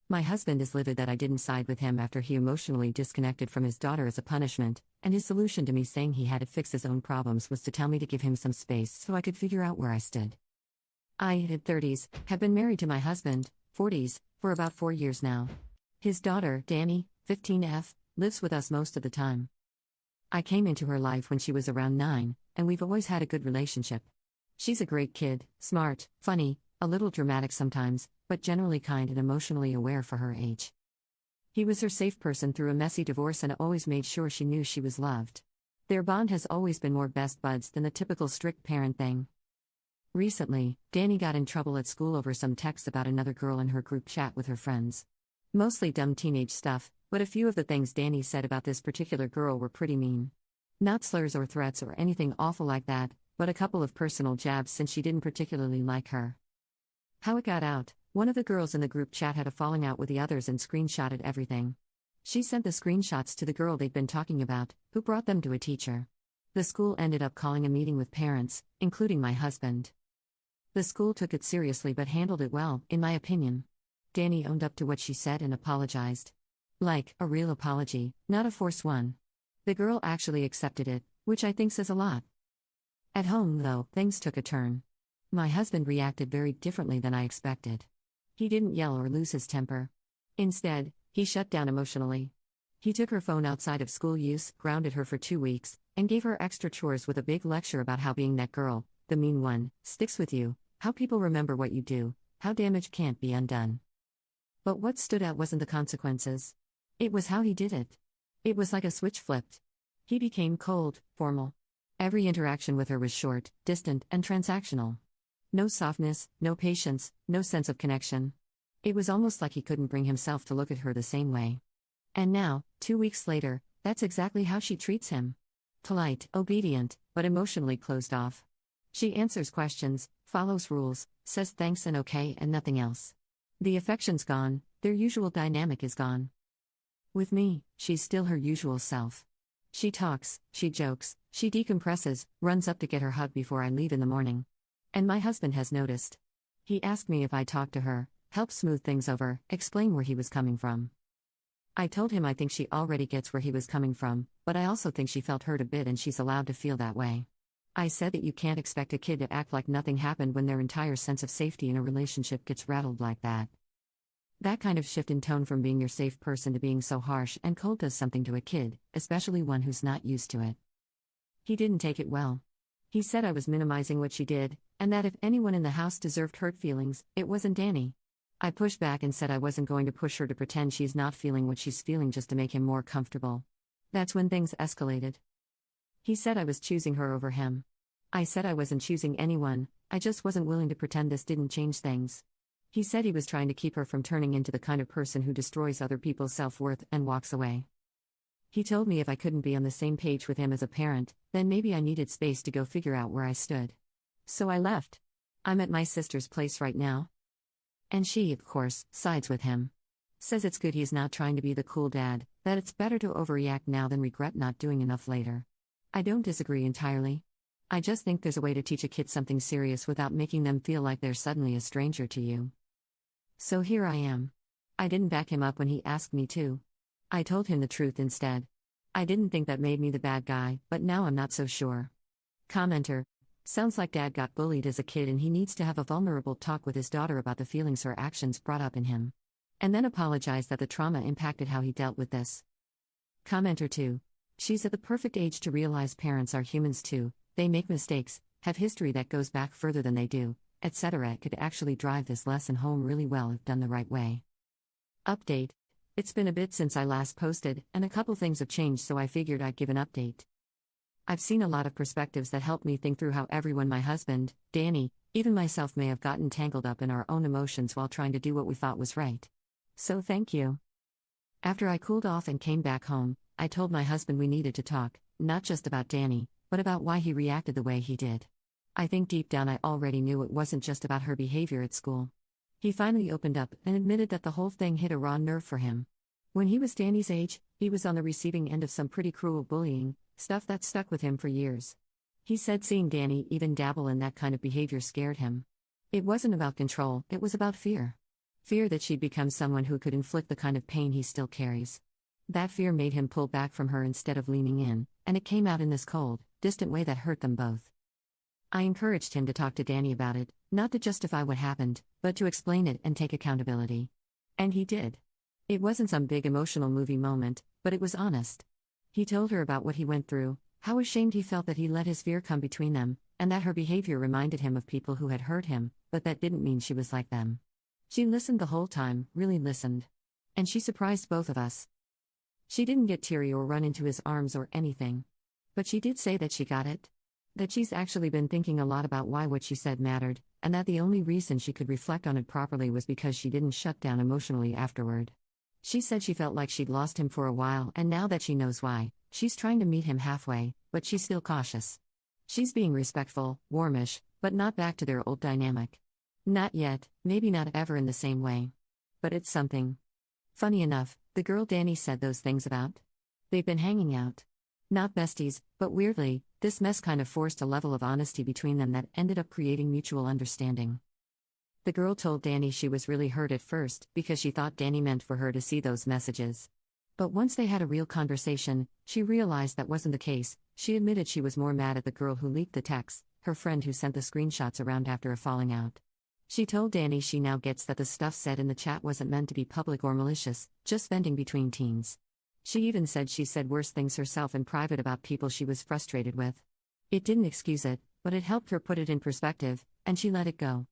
My husband is livid that I didn't side with him after he emotionally disconnected from his daughter as a punishment, and his solution to me saying he had to fix his own problems was to tell me to give him some space so I could figure out where I stood. I, in 30s, have been married to my husband, 40s, for about 4 years now. His daughter, Danny, 15F, lives with us most of the time. I came into her life when she was around 9, and we've always had a good relationship. She's a great kid, smart, funny, a little dramatic sometimes, but generally kind and emotionally aware for her age. He was her safe person through a messy divorce and always made sure she knew she was loved. Their bond has always been more best buds than the typical strict parent thing. Recently, Danny got in trouble at school over some text about another girl in her group chat with her friends. Mostly dumb teenage stuff, but a few of the things Danny said about this particular girl were pretty mean. Not slurs or threats or anything awful like that, but a couple of personal jabs since she didn't particularly like her. How it got out: one of the girls in the group chat had a falling out with the others and screenshotted everything. She sent the screenshots to the girl they'd been talking about, who brought them to a teacher. The school ended up calling a meeting with parents, including my husband. The school took it seriously but handled it well, in my opinion. Danny owned up to what she said and apologized. Like, a real apology, not a forced one. The girl actually accepted it, which I think says a lot. At home, though, things took a turn. My husband reacted very differently than I expected. He didn't yell or lose his temper. Instead, he shut down emotionally. He took her phone outside of school use, grounded her for 2 weeks, and gave her extra chores with a big lecture about how being that girl, the mean one, sticks with you, how people remember what you do, how damage can't be undone. But what stood out wasn't the consequences. It was how he did it. It was like a switch flipped. He became cold, formal. Every interaction with her was short, distant, and transactional. No softness, no patience, no sense of connection. It was almost like he couldn't bring himself to look at her the same way. And now, 2 weeks later, that's exactly how she treats him. Polite, obedient, but emotionally closed off. She answers questions, follows rules, says thanks and okay and nothing else. The affection's gone, their usual dynamic is gone. With me, she's still her usual self. She talks, she jokes, she decompresses, runs up to get her hug before I leave in the morning. And my husband has noticed. He asked me if I talked to her, help smooth things over, explain where he was coming from. I told him I think she already gets where he was coming from, but I also think she felt hurt a bit and she's allowed to feel that way. I said that you can't expect a kid to act like nothing happened when their entire sense of safety in a relationship gets rattled like that. That kind of shift in tone from being your safe person to being so harsh and cold does something to a kid, especially one who's not used to it. He didn't take it well. He said I was minimizing what she did, and that if anyone in the house deserved hurt feelings, it wasn't Danny. I pushed back and said I wasn't going to push her to pretend she's not feeling what she's feeling just to make him more comfortable. That's when things escalated. He said I was choosing her over him. I said I wasn't choosing anyone, I just wasn't willing to pretend this didn't change things. He said he was trying to keep her from turning into the kind of person who destroys other people's self-worth and walks away. He told me if I couldn't be on the same page with him as a parent, then maybe I needed space to go figure out where I stood. So I left. I'm at my sister's place right now. And she, of course, sides with him. Says it's good he's not trying to be the cool dad, that it's better to overreact now than regret not doing enough later. I don't disagree entirely. I just think there's a way to teach a kid something serious without making them feel like they're suddenly a stranger to you. So here I am. I didn't back him up when he asked me to. I told him the truth instead. I didn't think that made me the bad guy, but now I'm not so sure. Commenter: sounds like dad got bullied as a kid and he needs to have a vulnerable talk with his daughter about the feelings her actions brought up in him. And then apologize that the trauma impacted how he dealt with this. Commenter 2: she's at the perfect age to realize parents are humans too, they make mistakes, have history that goes back further than they do, etc. It could actually drive this lesson home really well if done the right way. Update: it's been a bit since I last posted, and a couple things have changed, so I figured I'd give an update. I've seen a lot of perspectives that help me think through how everyone, my husband, Danny, even myself, may have gotten tangled up in our own emotions while trying to do what we thought was right. So thank you. After I cooled off and came back home, I told my husband we needed to talk, not just about Danny, but about why he reacted the way he did. I think deep down I already knew it wasn't just about her behavior at school. He finally opened up and admitted that the whole thing hit a raw nerve for him. When he was Danny's age, he was on the receiving end of some pretty cruel bullying, stuff that stuck with him for years. He said seeing Danny even dabble in that kind of behavior scared him. It wasn't about control, it was about fear. Fear that she'd become someone who could inflict the kind of pain he still carries. That fear made him pull back from her instead of leaning in, and it came out in this cold, distant way that hurt them both. I encouraged him to talk to Danny about it, not to justify what happened, but to explain it and take accountability. And he did. It wasn't some big emotional movie moment, but it was honest. He told her about what he went through, how ashamed he felt that he let his fear come between them, and that her behavior reminded him of people who had hurt him, but that didn't mean she was like them. She listened the whole time, really listened. And she surprised both of us. She didn't get teary or run into his arms or anything. But she did say that she got it. That she's actually been thinking a lot about why what she said mattered, and that the only reason she could reflect on it properly was because she didn't shut down emotionally afterward. She said she felt like she'd lost him for a while, and now that she knows why, she's trying to meet him halfway, but she's still cautious. She's being respectful, warmish, but not back to their old dynamic. Not yet, maybe not ever in the same way. But it's something. Funny enough, the girl Danny said those things about? They've been hanging out. Not besties, but weirdly, this mess kind of forced a level of honesty between them that ended up creating mutual understanding. The girl told Danny she was really hurt at first because she thought Danny meant for her to see those messages. But once they had a real conversation, she realized that wasn't the case. She admitted she was more mad at the girl who leaked the texts, her friend who sent the screenshots around after a falling out. She told Danny she now gets that the stuff said in the chat wasn't meant to be public or malicious, just venting between teens. She even said she said worse things herself in private about people she was frustrated with. It didn't excuse it, but it helped her put it in perspective, and she let it go.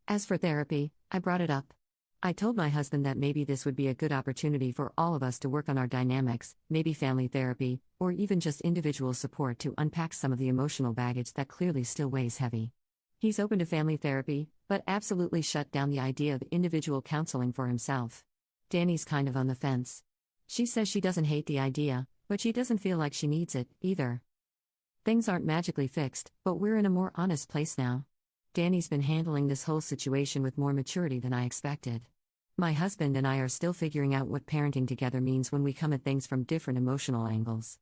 As for therapy, I brought it up. I told my husband that maybe this would be a good opportunity for all of us to work on our dynamics, maybe family therapy, or even just individual support to unpack some of the emotional baggage that clearly still weighs heavy. He's open to family therapy, but absolutely shut down the idea of individual counseling for himself. Danny's kind of on the fence. She says she doesn't hate the idea, but she doesn't feel like she needs it, either. Things aren't magically fixed, but we're in a more honest place now. Danny's been handling this whole situation with more maturity than I expected. My husband and I are still figuring out what parenting together means when we come at things from different emotional angles.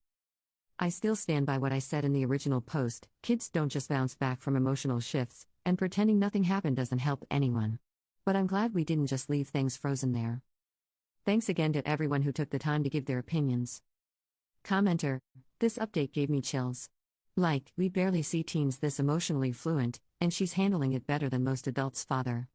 I still stand by what I said in the original post: kids don't just bounce back from emotional shifts, and pretending nothing happened doesn't help anyone. But I'm glad we didn't just leave things frozen there. Thanks again to everyone who took the time to give their opinions. Commenter: this update gave me chills. Like, we barely see teens this emotionally fluent, and she's handling it better than most adults' father.